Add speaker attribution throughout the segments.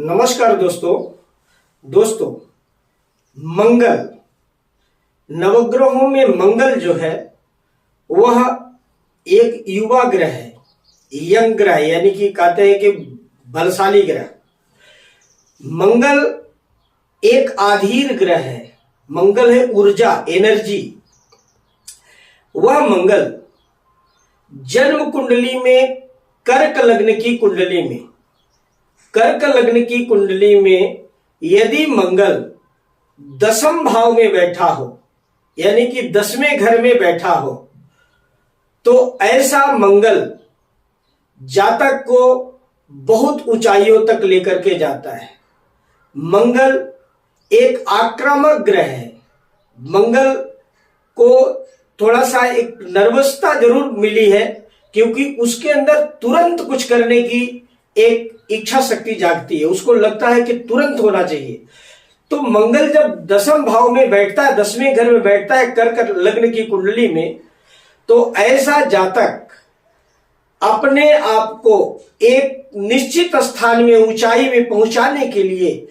Speaker 1: नमस्कार दोस्तों मंगल, नवग्रहों में मंगल जो है वह एक युवा ग्रह है, यंग ग्रह, यानी कि कहते हैं कि बलशाली ग्रह। मंगल एक आधीर ग्रह है। मंगल है ऊर्जा, एनर्जी। वह मंगल जन्म कुंडली में कर्क लग्न की कुंडली में यदि मंगल दसम भाव में बैठा हो, यानी कि 10वें घर में बैठा हो, तो ऐसा मंगल जातक को बहुत ऊंचाइयों तक लेकर के जाता है। मंगल एक आक्रामक ग्रह है। मंगल को थोड़ा सा एक नर्वसता जरूर मिली है, क्योंकि उसके अंदर तुरंत कुछ करने की एक इच्छा शक्ति जागती है। उसको लगता है कि तुरंत होना चाहिए। तो मंगल जब दसम भाव में बैठता है, 10वें घर में बैठता है कर्क लग्न की कुंडली में, तो ऐसा जातक अपने आप को एक निश्चित स्थान में, ऊंचाई में पहुंचाने के लिए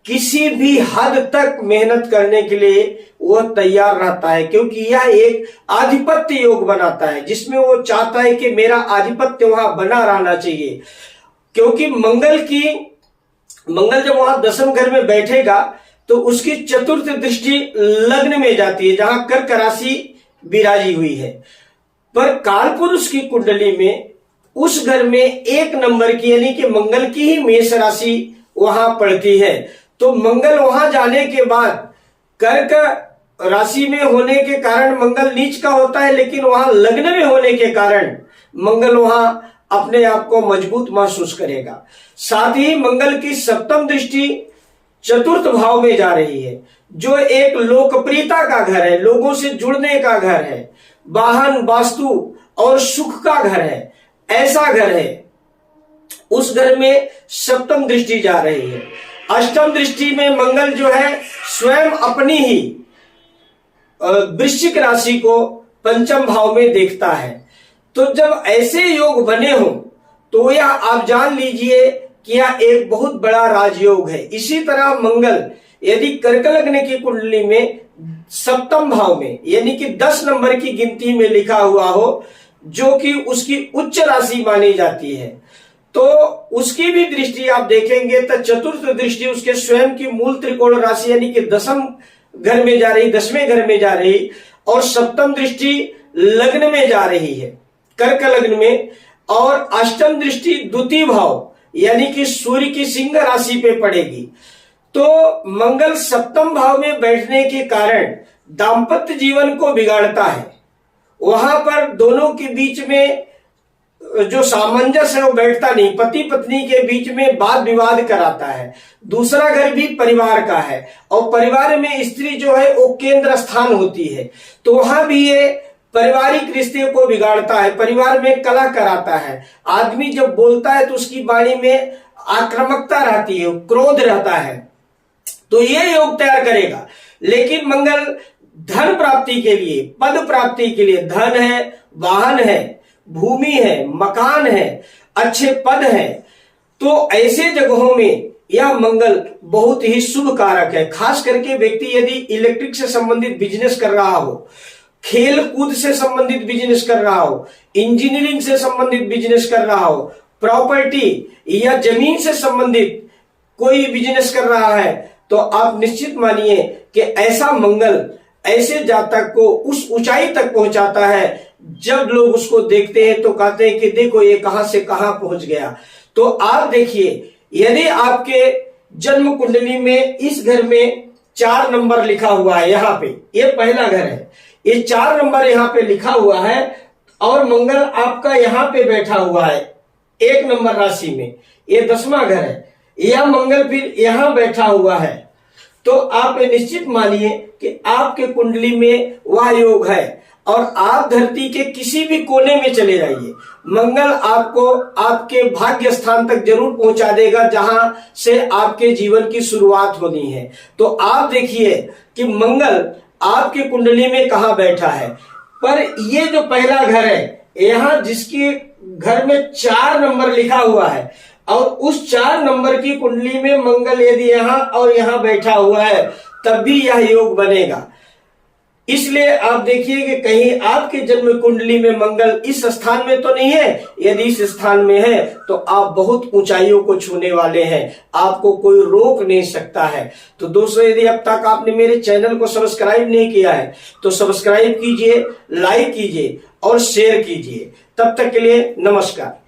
Speaker 1: किसी भी हद तक मेहनत करने के लिए वह तैयार रहता है, क्योंकि यह एक आधिपत्य योग बनाता है, जिसमें वो चाहता है कि मेरा आधिपत्य वहां बना रहना चाहिए। क्योंकि मंगल जब वहां दसम घर में बैठेगा तो उसकी चतुर्थ दृष्टि लग्न में जाती है, जहां कर्क राशि विराजी हुई है। पर कालपुरुष की कुंडली में उस घर में 1 नंबर की, यानी कि मंगल की ही मेष राशि वहां पड़ती है। तो मंगल वहां जाने के बाद कर्क राशि में होने के कारण मंगल नीच का होता है, लेकिन वहां लग्न में होने के कारण मंगल वहां अपने आप को मजबूत महसूस करेगा। साथ ही मंगल की सप्तम दृष्टि चतुर्थ भाव में जा रही है, जो एक लोकप्रियता का घर है, लोगों से जुड़ने का घर है, वाहन, वास्तु और सुख का घर है। ऐसा घर है। उस घर में सप्तम दृष्टि जा रही है। अष्टम दृष्टि में मंगल जो है स्वयं अपनी ही वृश्चिक राशि को पंचम भाव में देखता है। तो जब ऐसे योग बने हो तो यह आप जान लीजिए कि यह एक बहुत बड़ा राजयोग है। इसी तरह मंगल यदि कर्क लग्न की कुंडली में सप्तम भाव में, यानी कि 10 नंबर की गिनती में लिखा हुआ हो, जो कि उसकी उच्च राशि मानी जाती है, तो उसकी भी दृष्टि आप देखेंगे तो चतुर्थ दृष्टि उसके स्वयं की मूल त्रिकोण राशि, यानी कि दसम घर में जा रही, 10वें घर में जा रही, और सप्तम दृष्टि लग्न में जा रही है, कर्क लग्न में। और अष्टम दृष्टि द्वितीय भाव, यानी कि सूर्य की सिंह राशि पे पड़ेगी। तो मंगल सप्तम भाव में बैठने के कारण दाम्पत्य जीवन को बिगाड़ता है। वहां पर दोनों के बीच में जो सामंजस्य है वो बैठता नहीं, पति पत्नी के बीच में वाद विवाद कराता है। दूसरा घर भी परिवार का है, और परिवार में स्त्री जो है वो केंद्र स्थान होती है, तो वहां भी ये पारिवारिक रिश्ते को बिगाड़ता है, परिवार में कलह कराता है। आदमी जब बोलता है तो उसकी वाणी में आक्रामकता रहती है, क्रोध रहता है, तो ये योग तैयार करेगा। लेकिन मंगल धन प्राप्ति के लिए, पद प्राप्ति के लिए, धन है, वाहन है, भूमि है, मकान है, अच्छे पद है, तो ऐसे जगहों में यह मंगल बहुत ही शुभ कारक है। खास करके व्यक्ति यदि इलेक्ट्रिक से संबंधित बिजनेस कर रहा हो, खेल कूद से संबंधित बिजनेस कर रहा हो, इंजीनियरिंग से संबंधित बिजनेस कर रहा हो, प्रॉपर्टी या जमीन से संबंधित कोई बिजनेस कर रहा है, तो आप निश्चित मानिए कि ऐसा मंगल ऐसे जातक को उस ऊंचाई तक पहुंचाता है, जब लोग उसको देखते हैं तो कहते हैं कि देखो ये कहां से कहां पहुंच गया। तो आप देखिए, यदि आपके जन्म कुंडली में इस घर में 4 नंबर लिखा हुआ है, यहां पे ये पहला घर है, ये 4 नंबर यहां पे लिखा हुआ है, और मंगल आपका यहां पे बैठा हुआ है 1 नंबर राशि में, ये 10वां घर है, यह मंगल फिर यहां बैठा हुआ है, तो आप निश्चित मानिए कि आपके कुंडली में वह योग है। और आप धरती के किसी भी कोने में चले जाइए, मंगल आपको आपके भाग्य स्थान तक जरूर पहुंचा देगा, जहां से आपके जीवन की शुरुआत होनी है। तो आप देखिए कि मंगल आपके कुंडली में कहां बैठा है। पर ये जो पहला घर है, यहां जिसके घर में 4 नंबर लिखा हुआ है, और उस 4 नंबर की कुंडली में मंगल यदि यहाँ और यहाँ बैठा हुआ है तब भी यह योग बनेगा। इसलिए आप देखिए कि कहीं आपके जन्म कुंडली में मंगल इस स्थान में तो नहीं है, यदि इस स्थान में है तो आप बहुत ऊंचाइयों को छूने वाले हैं, आपको कोई रोक नहीं सकता है। तो दोस्तों, यदि अब तक आपने मेरे चैनल को सब्सक्राइब नहीं किया है तो सब्सक्राइब कीजिए, लाइक कीजिए और शेयर कीजिए। तब तक के लिए नमस्कार।